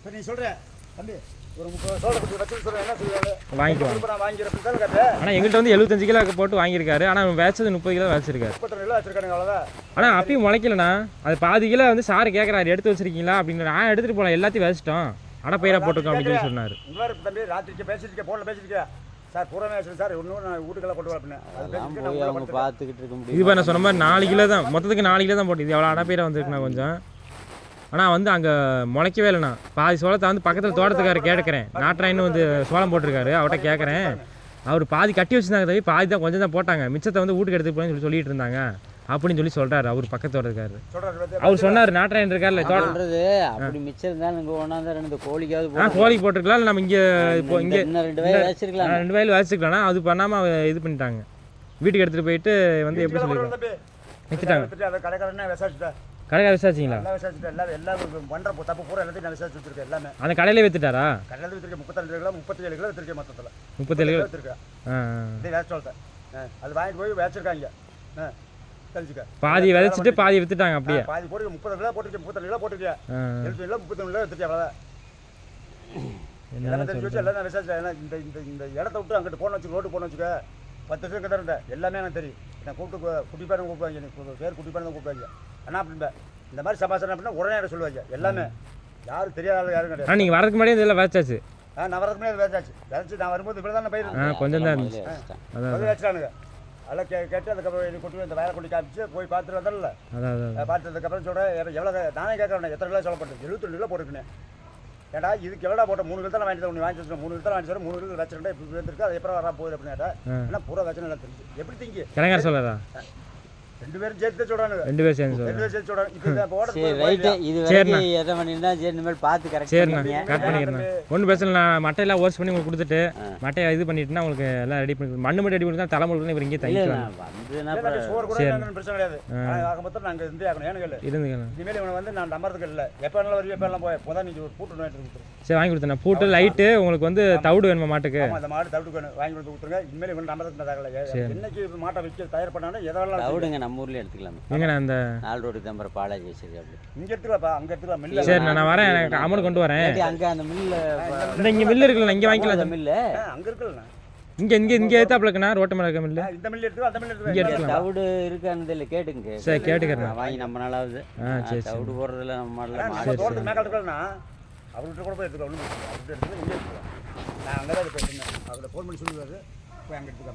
இப்போ நீ சொல்கிற தம்பி ஒரு 30 சோளை கொடுத்து வச்சு சொல்கிறேன் என்ன சொல்லுவாங்க வாங்கிக்குவாங்க. நான் வாங்கிக்கிறேன் தான் கேட்டேன். ஆனால் எங்கள்கிட்ட வந்து 75 கிலோ போட்டு வாங்கியிருக்காரு. ஆனால் வேச்சது 30 கிலோ வேச்சிருக்காரு. 32 கிலோ வச்சிருக்கானுங்க அவ்வளோதான். ஆனால் அப்பயும் முளைக்கலண்ணா. அது பாதி கிலோ வந்து சார் கேட்குறாரு எடுத்து வச்சிருக்கீங்களா அப்படின்னு. நான் எடுத்துகிட்டு போகலாம், எல்லாத்தையும் வேச்சிட்டோம், அடப்பயிராக போட்டுருக்கோம் அப்படின்னு சொல்லி சொன்னார். உங்களாரு தம்பி ராத்திரிக்கு பேசிட்டு ஃபோனில் பேசிட்டு சார் பூராமே வச்சு சார் இன்னும் நான் வீட்டுக்கெல்லாம் கொண்டு வரேன் அது பேசிட்டு அவங்க பார்த்துக்கிட்டு இருக்க முடியும். இது நான் சொன்ன மாதிரி 4 கிலோ தான், மொத்தத்துக்கு 4 கிலோ தான் போட்டு. இது எவ்வளோ அடப்பயிராக வந்துருக்குண்ணா கொஞ்சம். ஆனால் வந்து அங்கே முளைக்கவே இல்லைண்ணா. பாதி சோளத்தை வந்து பக்கத்தில் தோட்டத்துக்கார கேட்குறேன். நாட்டாயின்னு வந்து சோளம் போட்டிருக்காரு, அவர்கிட்ட கேட்குறேன். அவர் பாதி கட்டி வச்சுருந்தாங்க தவி, பாதி தான் கொஞ்சம் தான் போட்டாங்க, மிச்சத்தை வந்து வீட்டுக்கு எடுத்து போய் சொல்லிட்டு இருந்தாங்க அப்படின்னு சொல்லி சொல்கிறாரு. அவர் பக்கத்து தோட்டத்துக்காரு. அவர் சொன்னார் நாட்டாயன் இருக்கார்ல சொல்றது அப்படி மிச்சம் இருந்தாலும் இங்கே ஒன்றாந்து 2 கோழிக்காவது கோழிக்கு போட்டிருக்கலாம். இல்லை நம்ம இங்கே இப்போ இங்கே 2 வயல் வச்சிருக்கலாம். 2 வயல் வச்சுக்கலாம்னா அது பண்ணாமல் இது பண்ணிட்டாங்க. வீட்டுக்கு எடுத்துகிட்டு போயிட்டு வந்து எப்படி சொல்லியிருக்காங்க நிறுத்திட்டாங்க. கடைக்காரனே விசாரிச்சுட்டேன். கடைக்கார விசாரிச்சிங்களா? எல்லாம் விசாரிச்சுட்டு எல்லாம் பண்ணுற தப்பு பூரா எல்லாத்தையும் நான் விசாரிச்சு வச்சிருக்கேன். எல்லாமே அந்த கடையிலே வித்துட்டாரா? கடையில் வித்துருக்கேன். 32 கிலோ 37 கிலோ வித்துருக்கேன். மொத்தத்தில் 37 கிலோ வித்துருக்கேன். இதே வேஸ்ட் சொல்லிட்டேன். அது வாங்கிட்டு போய் வச்சிருக்காங்க. தெரிஞ்சுக்க பாதி விதைச்சிட்டு பாதி வித்துட்டாங்க. அப்படியே பாதி போட்டு 30 கிலோ போட்டுருக்கேன். 32 கிலோ போட்டுருக்கேன். 70 கிலோ 33 கிலோ வித்துருக்கேன். அவ்வளோதான். எல்லாம் தெரிஞ்சு வச்சு எல்லாம் நான் விசாரிச்சேன். ஏன்னா இந்த இந்த இந்த இடத்த விட்டு அங்கிட்டு போன வச்சுக்க, ரோடு போன வச்சுக்க 10 வருஷம் கிட்ட இருந்தேன். எல்லாமே எனக்கு தெரியும். நான் கூப்பிட்டு குட்டி பேரன் கூப்பிடுவாங்க. எனக்கு பேர் குட்டி பேரன் தான் கூப்பிடுவாங்க. ஆனால் அப்படின்பா இந்த மாதிரி சமாச்சாரம் அப்படின்னா உடனே எனக்கு சொல்லுவாங்க. எல்லாமே யாரும் தெரியாத ஆள் யாரும் கிடையாது. நீங்கள் வரதுக்கு முன்னாடியே இதெல்லாம் வேச்சாச்சு. நான் வரதுக்கு முன்னாடி வேச்சாச்சு. வேச்சி நான் வரும்போது இப்படி தான் பயிர் கொஞ்சம் தான் இருந்துச்சு. அதான் வச்சுட்டானுங்க. அதெல்லாம் கேட்டு அதுக்கப்புறம் இது கொண்டு இந்த வயலை கொண்டு காமிச்சு போய் பார்த்துட்டு வந்தால பார்த்துறதுக்கப்புறம் சொல்கிறேன் எவ்வளோ நானே கேட்குறேன் எத்தனை கிலோ சொல்லப்பட்டது. 72 கிலோ போட்டுருக்கேன். ஏடா இதுக்கு எவ்வளோ போட்ட 3 கிலோ தான் வாங்கிட்டு ஒன்று வாங்கி வச்சு 3 கிலோ வாங்கி சார் 3 கிலோ வச்சுருந்தா இப்படி வந்துருக்கு. அது எப்போ வர போகுது அப்படின்னு கேட்டா ஏன்னா பூரா வச்சு நல்லா தெரிஞ்சு எப்படி திங்கி கிழங்கார சொல்லுறா 2 பேரும் சேர்த்து சொல்கிறானுங்க. 2 பேரும் சேர்ந்து 2 பேரும் சேர்த்து சொல்கிறாங்க. இப்போ சரி ரைட்டு. இது வரைக்கும் எதை பண்ணியிருந்தா சரி இனிமேல் பார்த்து கரெக்ட் சரிண்ணா கரெக்ட் பண்ணிக்கிறேன். ஒன்றும் பிரச்சனை இல்லை. நான் மட்டையெல்லாம் வாஷ் பண்ணி உங்களுக்கு கொடுத்துட்டு மட்டையை இது பண்ணிட்டுனா உங்களுக்கு எல்லாம் ரெடி பண்ணி மண்ணு மட்டும் ரெடி பண்ணி தலை முழுக்க இவர் இங்கே தங்கிக்கலாம். சோறு கூட பிரச்சனை கிடையாது. ஆக மொத்தம் நாங்கள் இருந்தே ஆகணும். ஏன்னு கேளு இருந்துக்கலாம். இனிமேல் இவனை வந்து நான் நம்புறதுக்கு இல்லை. எப்போ எல்லாம் வருது எப்போ எல்லாம் போய் இப்போதான் நீங்கள் ஒரு பூட்டு வாங்கிட்டு கொடுத்துருங்க. சரி வாங்கி கொடுத்தேன். பூட்டு லைட்டு உங்களுக்கு வந்து தவிடு வேணுமா மாட்டுக்கு? அந்த மாடு தவிடு வேணும் வாங்கி கொடுத்து கொடுத்துருங்க. இனிமேல் இவன் நம்புறதுக்கு தகவலை என்னைக்கு மாட்டை வைக்க தயார் பண்ணாலும் எதெல்லாம் தவிடுங்க நம்ம ஊர்லேயே எடுத்துக்கலாம். எங்கண்ணா அந்த 4 ரோடு தான் பாலாஜி வச்சிருக்காரு. இங்கே எடுத்துக்கலாம்ப்பா. அங்கே எடுத்துக்கலாம். மில்ல சரி நான் வரேன். எனக்கு அமௌண்ட் கொண்டு வரேன். அங்கே அந்த மில்ல இந்த இங்கே மில்லு இருக்குல்ல, இங்கே வாங்கிக்கலாம். அந்த மில்ல அங்கே இருக்குல்லண்ணா. இங்கே எடுத்தாப்புல இருக்குண்ணா ரோட்டு மேலே இருக்க மில்லு. இந்த மில்லு எடுத்துக்கோ அந்த மில்லு இங்கே எடுத்துக்கோ. எடுத்துக்கலாம். தவிடு இருக்கான்னு இல்லை கேட்டுங்க. சரி கேட்டுக்கிறேன். வாங்கி நம்ம நாளாவது சரி தவிடு போடுறதுல நம்ம மாடல தோட்டத்துக்கு மேலே எடுத்துக்கலண்ணா அவர்கிட்ட கூட போய் எடுத்துக்கலாம். ஒன்றும் அவர்கிட்ட எடுத்துக்கலாம். இங்கே எடுத்துக்கலாம். நான் அங்கே தான் பேசுகிறேன். அவர்கிட்ட ஃபோன் பண்ணி சொல்லுவார் போய் அங்கே எடுத்துக்கலாம்.